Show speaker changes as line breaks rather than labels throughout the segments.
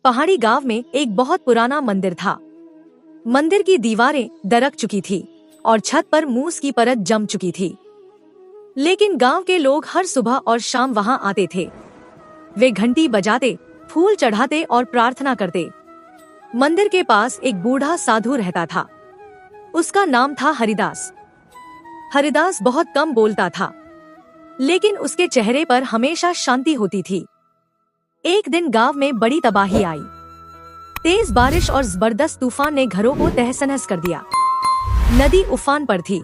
पहाड़ी गांव में एक बहुत पुराना मंदिर था। मंदिर की दीवारें दरक चुकी थी और छत पर मूस की परत जम चुकी थी। लेकिन गांव के लोग हर सुबह और शाम वहां आते थे। वे घंटी बजाते, फूल चढ़ाते और प्रार्थना करते। मंदिर के पास एक बूढ़ा साधु रहता था। उसका नाम था हरिदास। हरिदास बहुत कम बोलता था, लेकिन उसके चेहरे पर हमेशा शांति होती थी। एक दिन गांव में बड़ी तबाही आई। तेज बारिश और जबरदस्त तूफान ने घरों को तहस-नहस कर दिया। नदी उफान पर थी।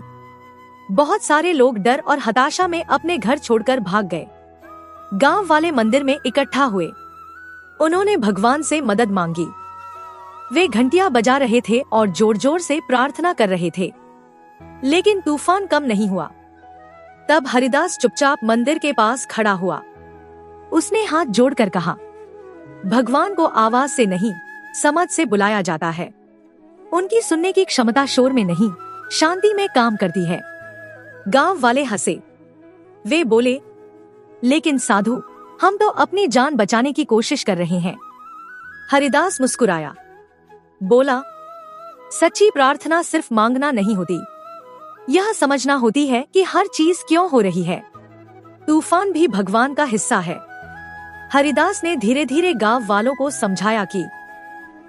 बहुत सारे लोग डर और हताशा में अपने घर छोड़कर भाग गए। गांव वाले मंदिर में इकट्ठा हुए। उन्होंने भगवान से मदद मांगी। वे घंटियां बजा रहे थे और जोर जोर से प्रार्थना कर रहे थे, लेकिन तूफान कम नहीं हुआ। तब हरिदास चुपचाप मंदिर के पास खड़ा हुआ। उसने हाथ जोड़कर कहा, भगवान को आवाज से नहीं, समझ से बुलाया जाता है। उनकी सुनने की क्षमता शोर में नहीं, शांति में काम करती है। गांव वाले हंसे। वे बोले, लेकिन साधु, हम तो अपनी जान बचाने की कोशिश कर रहे हैं। हरिदास मुस्कुराया, बोला, सच्ची प्रार्थना सिर्फ मांगना नहीं होती, यह समझना होती है कि हर चीज क्यों हो रही है। तूफान भी भगवान का हिस्सा है। हरिदास ने धीरे धीरे गांव वालों को समझाया कि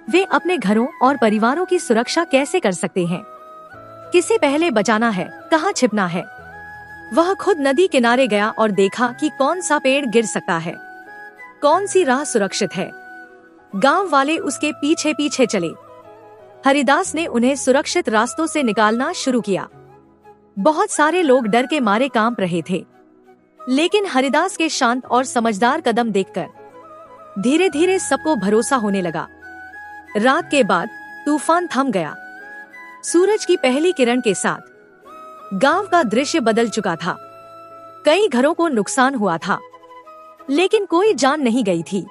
वे अपने घरों और परिवारों की सुरक्षा कैसे कर सकते हैं। किसे पहले बचाना है, कहाँ छिपना है। वह खुद नदी किनारे गया और देखा कि कौन सा पेड़ गिर सकता है, कौन सी राह सुरक्षित है। गांव वाले उसके पीछे पीछे चले। हरिदास ने उन्हें सुरक्षित रास्तों से निकालना शुरू किया। बहुत सारे लोग डर के मारे कांप रहे थे, लेकिन हरिदास के शांत और समझदार कदम देखकर धीरे धीरे सबको भरोसा होने लगा। रात के बाद तूफान थम गया। सूरज की पहली किरण के साथ गांव का दृश्य बदल चुका था। कई घरों को नुकसान हुआ था, लेकिन कोई जान नहीं गई थी।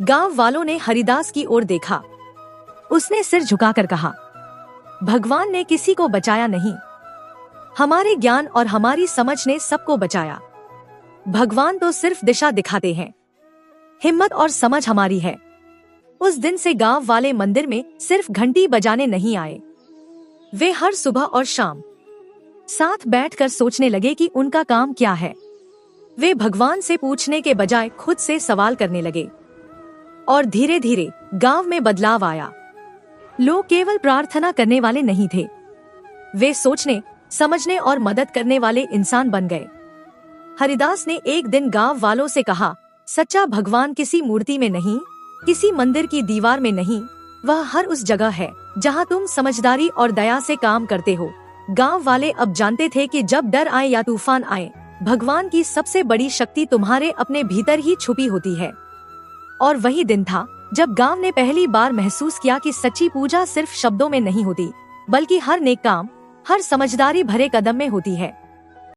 गांव वालों ने हरिदास की ओर देखा। उसने सिर झुकाकर कहा, भगवान ने किसी को बचाया नहीं, हमारे ज्ञान और हमारी समझ ने सबको बचाया। भगवान तो सिर्फ दिशा दिखाते हैं, हिम्मत और समझ हमारी है। उस दिन से गांव वाले मंदिर में सिर्फ घंटी बजाने नहीं आए। वे हर सुबह और शाम साथ बैठकर सोचने लगे कि उनका काम क्या है। वे भगवान से पूछने के बजाय खुद से सवाल करने लगे, और धीरे धीरे गांव में बदलाव आया। लोग केवल प्रार्थना करने वाले नहीं थे, वे सोचने, समझने और मदद करने वाले इंसान बन गए। हरिदास ने एक दिन गांव वालों से कहा, सच्चा भगवान किसी मूर्ति में नहीं, किसी मंदिर की दीवार में नहीं, वह हर उस जगह है जहां तुम समझदारी और दया से काम करते हो। गांव वाले अब जानते थे कि जब डर आए या तूफान आए, भगवान की सबसे बड़ी शक्ति तुम्हारे अपने भीतर ही छुपी होती है। और वही दिन था जब गांव ने पहली बार महसूस किया कि सच्ची पूजा सिर्फ शब्दों में नहीं होती, बल्कि हर नेक काम, हर समझदारी भरे कदम में होती है।